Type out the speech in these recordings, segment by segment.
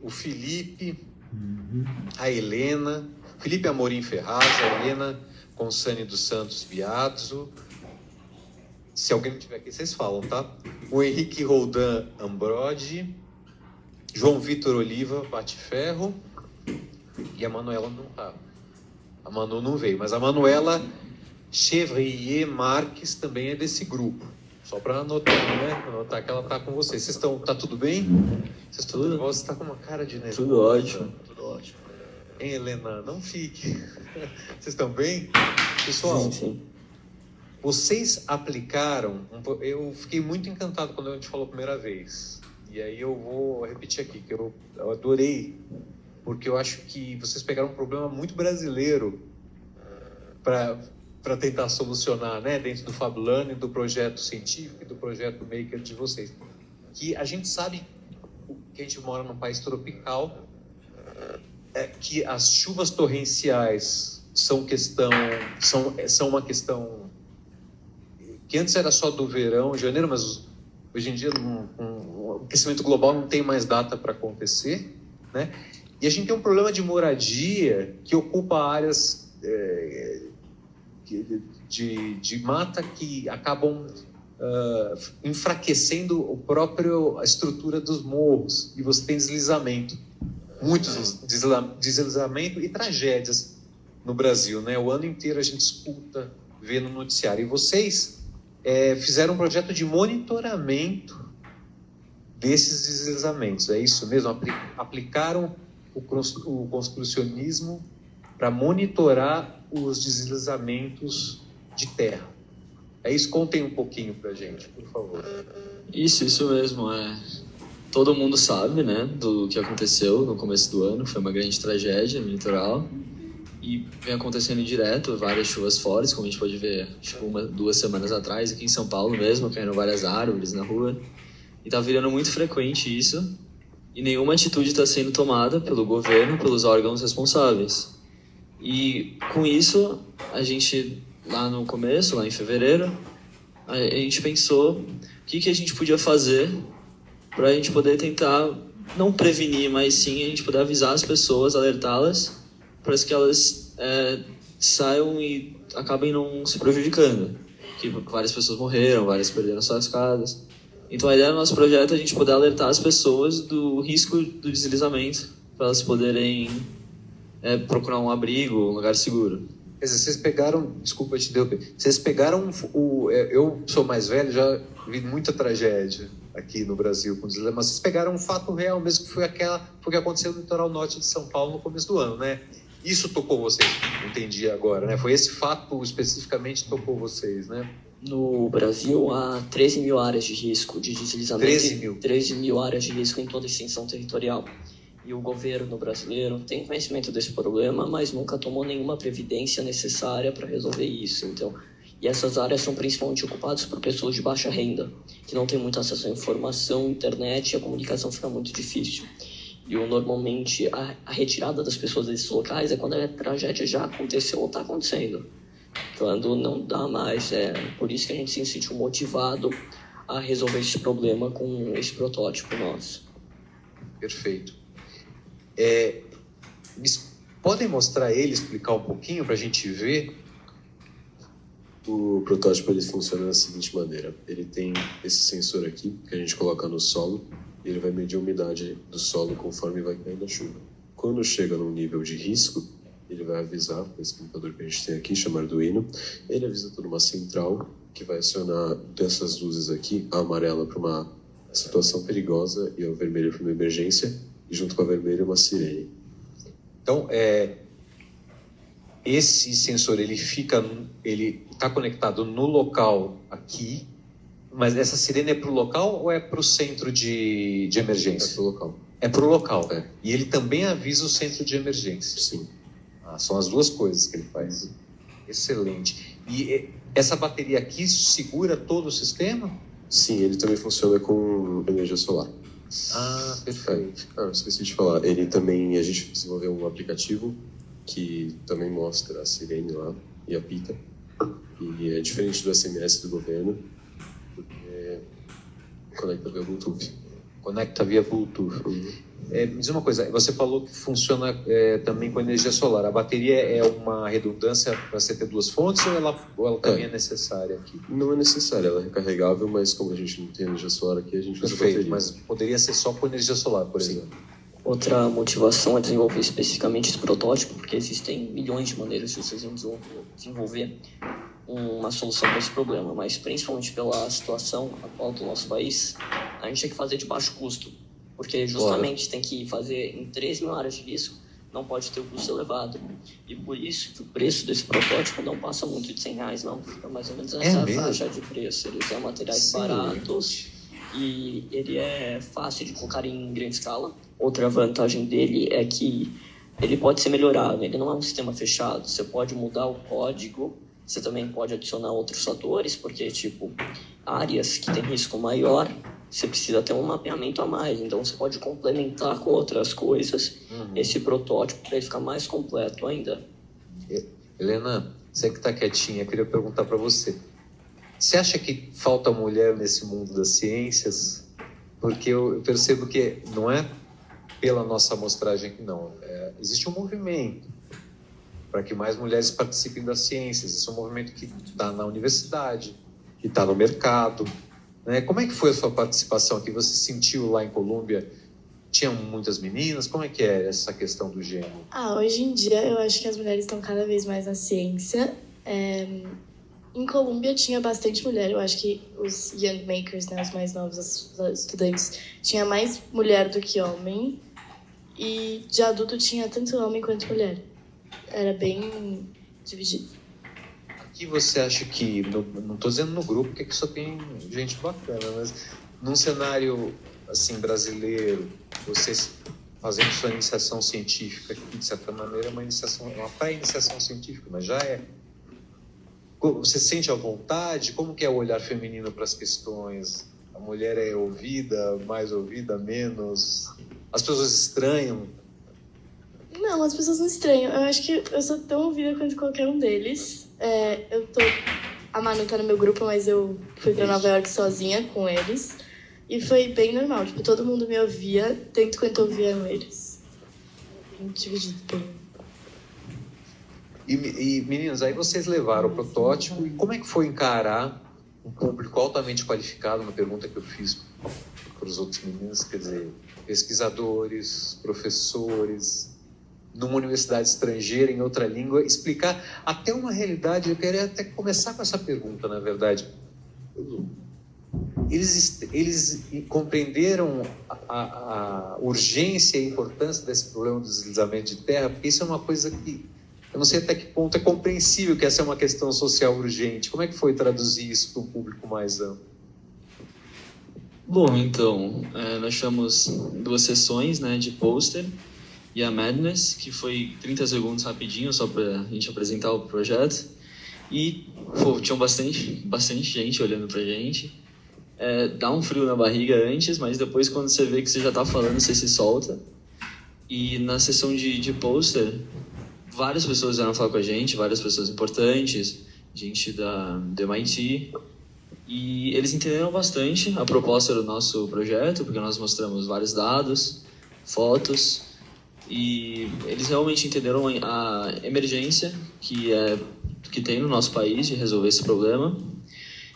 o Felipe, a Helena, Felipe Amorim Ferraz, a Helena Consani dos Santos Biazzo. Se alguém não tiver aqui, vocês falam, tá? O Henrique Roldan Ambrode, João Vitor Oliva Bate-Ferro, e a Manuela não tá. A Manu não veio, mas a Manuela Chevrier Marques também é desse grupo. Só para anotar, né? Anotar que ela tá com vocês. Vocês estão... Tá tudo bem? Vocês estão nervosos? Você tá com uma cara de nervoso. Tudo ótimo. Tudo ótimo. Hein, Helena? Não fique. Vocês estão bem? Pessoal, sim. Vocês aplicaram... Eu fiquei muito encantado quando a gente falou a primeira vez. E aí eu vou repetir aqui, que eu adorei. Porque eu acho que vocês pegaram um problema muito brasileiro para tentar solucionar, né, dentro do Fabulano e do projeto científico e do projeto Maker de vocês. Que a gente sabe que a gente mora num país tropical, que as chuvas torrenciais são uma questão que antes era só do verão, janeiro, mas hoje em dia o aquecimento global não tem mais data para acontecer, né? E a gente tem um problema de moradia que ocupa áreas de mata que acabam enfraquecendo a estrutura dos morros. E você tem deslizamento. Muitos deslizamento e tragédias no Brasil, né? O ano inteiro a gente escuta, vê no noticiário. E vocês fizeram um projeto de monitoramento desses deslizamentos. É isso mesmo? Aplicaram o construcionismo para monitorar os deslizamentos de terra. É isso? Contem um pouquinho para a gente, por favor. Isso mesmo. Todo mundo sabe, né, do que aconteceu no começo do ano. Foi uma grande tragédia no litoral. E vem acontecendo direto, várias chuvas fortes, como a gente pode ver, tipo, 2 semanas atrás, aqui em São Paulo mesmo, caindo várias árvores na rua. E tá virando muito frequente isso. E nenhuma atitude está sendo tomada pelo governo, pelos órgãos responsáveis. E com isso, a gente, lá no começo, lá em fevereiro, a gente pensou o que a gente podia fazer para a gente poder tentar, não prevenir, mas sim a gente poder avisar as pessoas, alertá-las, para que elas saiam e acabem não se prejudicando. Que várias pessoas morreram, várias perderam suas casas. Então a ideia do nosso projeto é a gente poder alertar as pessoas do risco do deslizamento, para elas poderem procurar um abrigo, um lugar seguro. Quer dizer, vocês pegaram... Desculpa te interromper. Vocês pegaram... eu sou mais velho, já vi muita tragédia aqui no Brasil com deslizamento, mas vocês pegaram um fato real mesmo, que foi o que aconteceu no litoral norte de São Paulo no começo do ano, né? Isso tocou vocês, entendi agora, né? Foi esse fato especificamente que tocou vocês, né? No Brasil, há 13 mil áreas de risco de deslizamento. 13 mil? 13 mil áreas de risco em toda a extensão territorial. E o governo brasileiro tem conhecimento desse problema, mas nunca tomou nenhuma previdência necessária para resolver isso. Então, e essas áreas são principalmente ocupadas por pessoas de baixa renda, que não têm muito acesso à informação, internet, e a comunicação fica muito difícil. E normalmente a retirada das pessoas desses locais é quando a tragédia já aconteceu ou está acontecendo. Quando não dá mais, por isso que a gente se sentiu motivado a resolver esse problema com esse protótipo nosso. Perfeito. Podem mostrar ele, explicar um pouquinho para a gente ver? O protótipo ele funciona da seguinte maneira: ele tem esse sensor aqui que a gente coloca no solo e ele vai medir a umidade do solo conforme vai caindo a chuva. Quando chega num nível de risco, ele vai avisar com esse computador que a gente tem aqui, chamado Arduino. Ele avisa por uma central que vai acionar dessas luzes aqui, a amarela para uma situação perigosa e a vermelha para uma emergência, e junto com a vermelha uma sirene. Então, esse sensor ele está conectado no local aqui, mas essa sirene é para o local ou é para o centro de emergência? É para o local. É para o local. E ele também avisa o centro de emergência? Sim. São as duas coisas que ele faz. Excelente. E essa bateria aqui segura todo o sistema? Sim, ele também funciona com energia solar. Perfeito. Esqueci de falar. Ele também, a gente desenvolveu um aplicativo que também mostra a sirene lá e apita. E é diferente do SMS do governo, porque conecta via Bluetooth. Conecta via Bluetooth. Me diz uma coisa, você falou que funciona também com energia solar. A bateria é uma redundância para você ter duas fontes ou ela também é necessária aqui? Não é necessária, ela é recarregável, mas como a gente não tem energia solar aqui, a gente usa Perfeito, bateria. mas poderia ser só com energia solar, por exemplo. Outra motivação é desenvolver especificamente esse protótipo, porque existem milhões de maneiras de vocês desenvolver uma solução para esse problema, mas principalmente pela situação atual do nosso país, a gente tem que fazer de baixo custo, porque justamente tem que fazer em 3 mil áreas de risco, não pode ter o custo elevado. E por isso que o preço desse protótipo não passa muito de R$100, não. Fica mais ou menos nessa faixa de preço. Ele usa materiais baratos e ele é fácil de colocar em grande escala. Outra vantagem dele é que ele pode ser melhorado. Ele não é um sistema fechado. Você pode mudar o código. Você também pode adicionar outros fatores, porque, tipo, áreas que têm risco maior, você precisa ter um mapeamento a mais. Então, você pode complementar com outras coisas esse protótipo para ele ficar mais completo ainda. Helena, você que está quietinha, eu queria perguntar para você. Você acha que falta mulher nesse mundo das ciências? Porque eu percebo que não é pela nossa amostragem aqui, não. Existe um movimento para que mais mulheres participem das ciências. Esse é um movimento que está na universidade, que está no mercado. Né? Como é que foi a sua participação aqui? Você sentiu lá em Colômbia? Tinham muitas meninas? Como é que é essa questão do gênero? Hoje em dia eu acho que as mulheres estão cada vez mais na ciência. Em Colômbia tinha bastante mulher. Eu acho que os young makers, né, os mais novos, os estudantes, tinha mais mulher do que homem. E de adulto tinha tanto homem quanto mulher. Era bem dividido. Aqui você acha que, não estou dizendo no grupo, porque aqui só tem gente bacana, mas num cenário assim, brasileiro, vocês fazendo sua iniciação científica, que de certa maneira é uma pré-iniciação científica, mas já é. Você sente à vontade? Como que é o olhar feminino para as questões? A mulher é ouvida, mais ouvida, menos? As pessoas estranham? Não, as pessoas não estranham. Eu acho que eu sou tão ouvida quanto qualquer um deles. A Manu tá no meu grupo, mas eu fui pra Nova York sozinha com eles. E foi bem normal. Tipo, todo mundo me ouvia, tanto quanto ouviam eles. Bem dividido também. E meninas, aí vocês levaram o protótipo. E como é que foi encarar um público altamente qualificado? Uma pergunta que eu fiz para os outros meninos, quer dizer, pesquisadores, professores, numa universidade estrangeira, em outra língua, explicar até uma realidade. Eu queria até começar com essa pergunta, na verdade. Eles compreenderam a urgência e a importância desse problema do deslizamento de terra, porque isso é uma coisa que eu não sei até que ponto é compreensível que essa é uma questão social urgente. Como é que foi traduzir isso para um público mais amplo? Bom, então, nós tivemos 2 sessões, né, de pôster e a Madness, que foi 30 segundos rapidinho, só para a gente apresentar o projeto. E, tinha bastante gente olhando pra gente. Dá um frio na barriga antes, mas depois quando você vê que você já tá falando, você se solta. E na sessão de pôster, várias pessoas vieram falar com a gente, várias pessoas importantes, gente do MIT. E eles entenderam bastante a proposta do nosso projeto, porque nós mostramos vários dados, fotos, e eles realmente entenderam a emergência que tem no nosso país de resolver esse problema.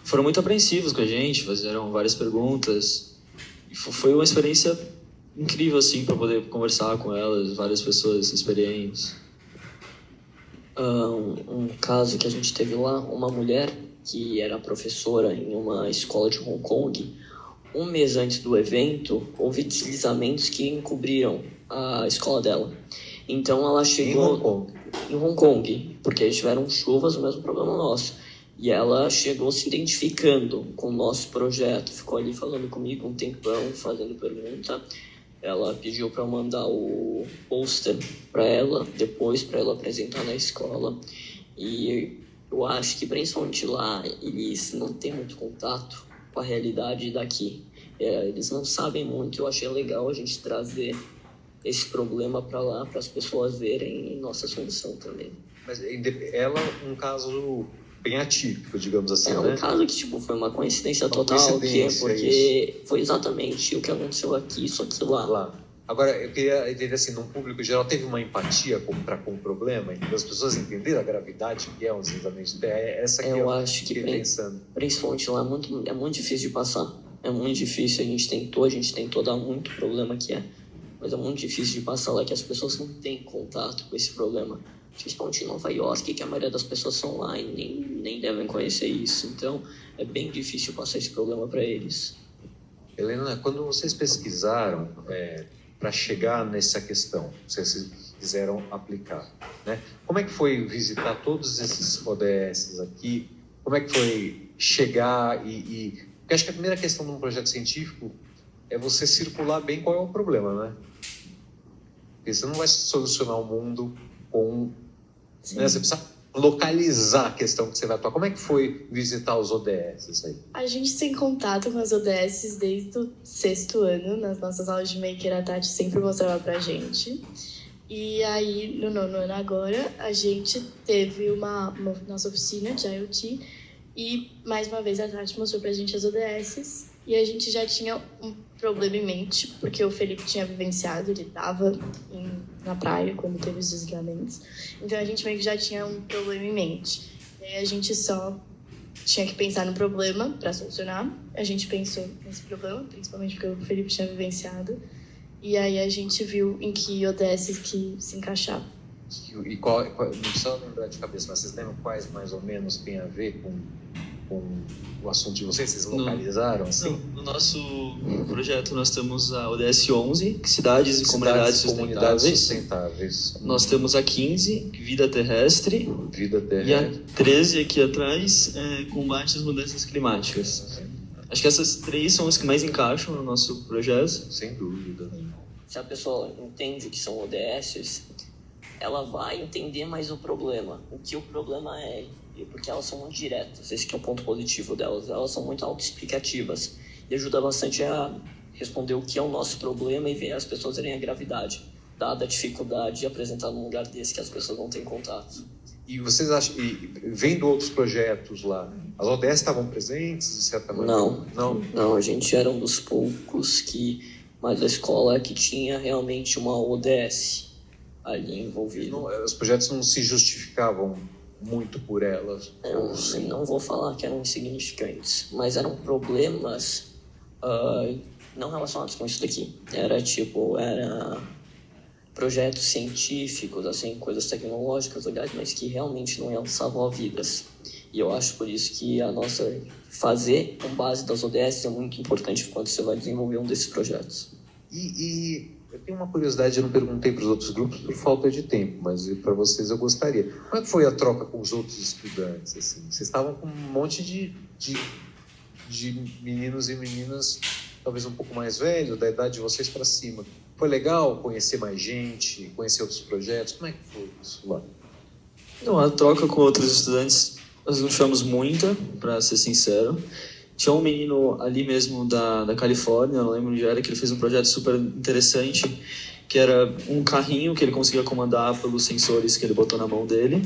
Foram muito apreensivos com a gente, fizeram várias perguntas. E foi uma experiência incrível, assim, para poder conversar com elas, várias pessoas experientes. Um caso que a gente teve lá, uma mulher que era professora em uma escola de Hong Kong, um mês antes do evento, houve deslizamentos que encobriram a escola dela. Então ela chegou... Em Hong Kong, porque eles tiveram chuvas, o mesmo problema nosso. E ela chegou se identificando com o nosso projeto, ficou ali falando comigo um tempão, fazendo pergunta. Ela pediu para eu mandar o pôster para ela, depois para ela apresentar na escola. E eu acho que principalmente lá eles não têm muito contato com a realidade daqui. Eles não sabem muito. Eu achei legal a gente trazer esse problema para lá, para as pessoas verem nossa solução também. Mas ela é um caso bem atípico, digamos assim, né? É um caso que foi uma coincidência total, porque foi exatamente o que aconteceu aqui, só que lá. Agora, eu queria entender assim, num público geral, teve uma empatia com o problema? Entendeu? As pessoas entenderam a gravidade que é um deslizamento de terra? Essa que Eu eu acho que fiquei pensando. principalmente lá é muito difícil de passar. É muito difícil, a gente tentou dar muito problema que é. Mas é muito difícil de passar lá, que as pessoas não têm contato com esse problema. Principalmente em Nova York, que a maioria das pessoas são lá e nem devem conhecer isso. Então, é bem difícil passar esse problema para eles. Helena, quando vocês pesquisaram para chegar nessa questão, vocês quiseram aplicar, né? Como é que foi visitar todos esses ODS aqui? Como é que foi chegar Porque acho que a primeira questão de um projeto científico é você circular bem qual é o problema, né? Porque você não vai solucionar o mundo com... Né? Você precisa localizar a questão que você vai atuar. Como é que foi visitar os ODS aí? A gente tem contato com as ODS desde o 6º ano. Nas nossas aulas de Maker, a Tati sempre mostrava pra gente. E aí, no 9º ano agora, a gente teve uma nossa oficina de IoT. E, mais uma vez, a Tati mostrou pra gente as ODS. E a gente já tinha um problema em mente, porque o Felipe tinha vivenciado, ele estava na praia quando teve os deslizamentos. Então, a gente meio que já tinha um problema em mente. E aí, a gente só tinha que pensar no problema para solucionar. A gente pensou nesse problema, principalmente porque o Felipe tinha vivenciado. E aí, a gente viu em que ODS que se encaixava. E qual, não precisa lembrar de cabeça, mas vocês lembram quais mais ou menos tem a ver com o assunto de vocês? Vocês localizaram? Assim? No nosso projeto nós temos a ODS 11, Cidades e Comunidades Sustentáveis. Nós temos a 15, Vida Terrestre. E a 13 aqui atrás, Combate às Mudanças Climáticas. Acho que essas 3 são as que mais encaixam no nosso projeto. Sem dúvida. Se a pessoa entende o que são ODSs, ela vai entender mais o problema. O que o problema é, porque elas são muito diretas. Esse que é o ponto positivo delas. Elas são muito autoexplicativas e ajuda bastante a responder o que é o nosso problema e ver as pessoas verem a gravidade, dada a dificuldade de apresentar num lugar desse que as pessoas não têm contato. E vocês acham, vendo outros projetos lá, as ODS estavam presentes, de certa maneira? Não, a gente era um dos poucos mas a escola que tinha realmente uma ODS ali envolvida. Os projetos não se justificavam muito por elas? Eu não vou falar que eram insignificantes, mas eram problemas não relacionados com isso daqui. Era projetos científicos, assim, coisas tecnológicas legais, mas que realmente não iam salvar vidas. E eu acho por isso que fazer com base das ODS é muito importante quando você vai desenvolver um desses projetos. E eu tenho uma curiosidade, eu não perguntei para os outros grupos por falta de tempo, mas para vocês eu gostaria. Como é que foi a troca com os outros estudantes? Assim? Vocês estavam com um monte de meninos e meninas, talvez um pouco mais velhos, da idade de vocês para cima. Foi legal conhecer mais gente, conhecer outros projetos? Como é que foi isso lá? Não, a troca com outros estudantes, nós não tivemos muita, para ser sincero. Tinha um menino ali mesmo da Califórnia, não lembro onde era, que ele fez um projeto super interessante, que era um carrinho que ele conseguia comandar pelos sensores que ele botou na mão dele.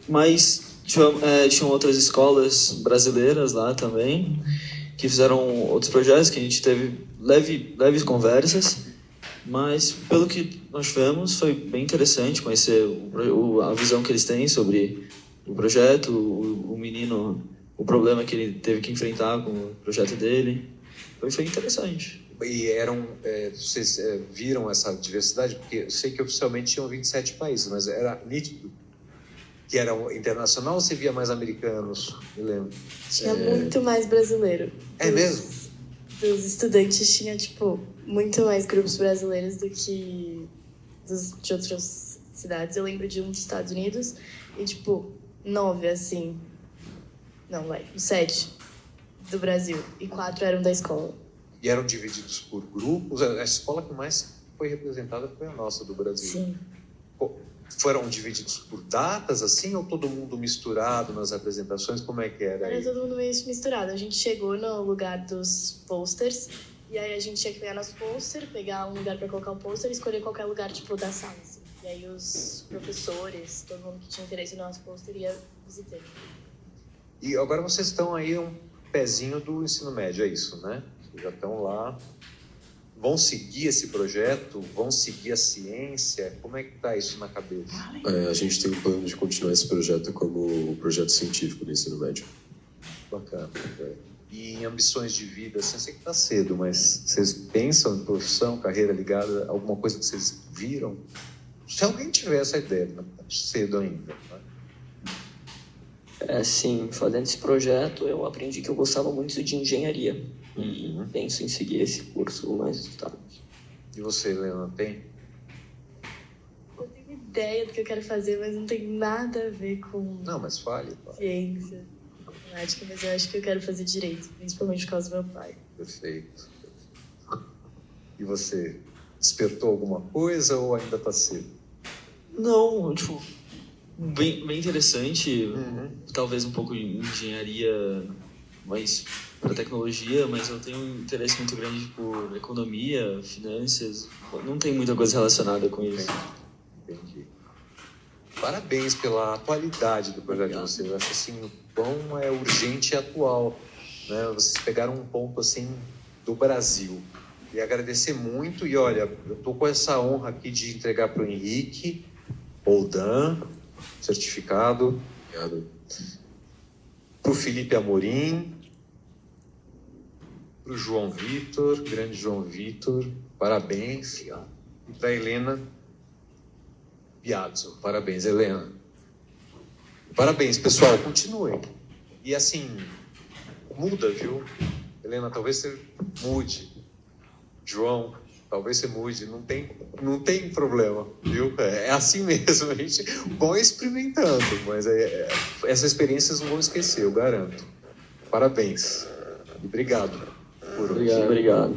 Mas tinham outras escolas brasileiras lá também, que fizeram outros projetos, que a gente teve leves conversas, mas pelo que nós tivemos foi bem interessante conhecer a visão que eles têm sobre o projeto, o menino, o problema que ele teve que enfrentar com o projeto dele. Foi interessante. E vocês viram essa diversidade? Porque eu sei que oficialmente tinham 27 países, mas era nítido que era internacional ou você via mais americanos? Eu lembro. Tinha muito mais brasileiro. É mesmo? Dos estudantes tinha, muito mais grupos brasileiros do que de outras cidades. Eu lembro de um dos Estados Unidos e, 9, assim... Não, 7 do Brasil. E 4 eram da escola. E eram divididos por grupos? A escola que mais foi representada foi a nossa, do Brasil. Sim. Foram divididos por datas, assim, ou todo mundo misturado nas apresentações? Como é que era? Era todo mundo meio misturado. A gente chegou no lugar dos posters, e aí a gente tinha que pegar nosso pôster, pegar um lugar para colocar o pôster e escolher qualquer lugar, da sala, assim. E aí os professores, todo mundo que tinha interesse no nosso pôster ia visitar. E agora vocês estão aí um pezinho do ensino médio, é isso, né? Vocês já estão lá vão seguir esse projeto? Vão seguir a ciência? Como é que está isso na cabeça? A gente tem um plano de continuar esse projeto como projeto científico no ensino médio. Bacana. E em ambições de vida, assim, eu sei que está cedo, mas vocês pensam em profissão, carreira ligada a alguma coisa que vocês viram? Se alguém tiver essa ideia, não está cedo ainda. Né? Sim, fazendo esse projeto eu aprendi que eu gostava muito de engenharia e penso em seguir esse curso mais tarde. E você, Helena, tem? Eu tenho ideia do que eu quero fazer, mas não tem nada a ver com Não, mas fale. ciência, matemática, mas eu acho que eu quero fazer direito, principalmente por causa do meu pai. Perfeito. E você, despertou alguma coisa ou ainda está cedo? Não, tipo, bem interessante, talvez um pouco de engenharia, mais para tecnologia, mas eu tenho um interesse muito grande por economia, finanças, não tem muita coisa relacionada com isso. Entendi. Parabéns pela atualidade do projeto de vocês. Eu acho assim, o quão é urgente e atual. Né? Vocês pegaram um ponto assim do Brasil. E agradecer muito. E olha, eu estou com essa honra aqui de entregar para o Henrique Oldan, certificado. Obrigado. Para o Felipe Amorim. Para o João Vitor, grande João Vitor. Parabéns. E para a Helena Piazzo. Parabéns, Helena. Parabéns, pessoal. Continuem. E assim, muda, viu? Helena, talvez você mude. João, talvez você mude. Não tem problema, viu? É assim mesmo. A gente vai experimentando, mas essas experiências não vão esquecer, eu garanto. Parabéns. E obrigado. Obrigado.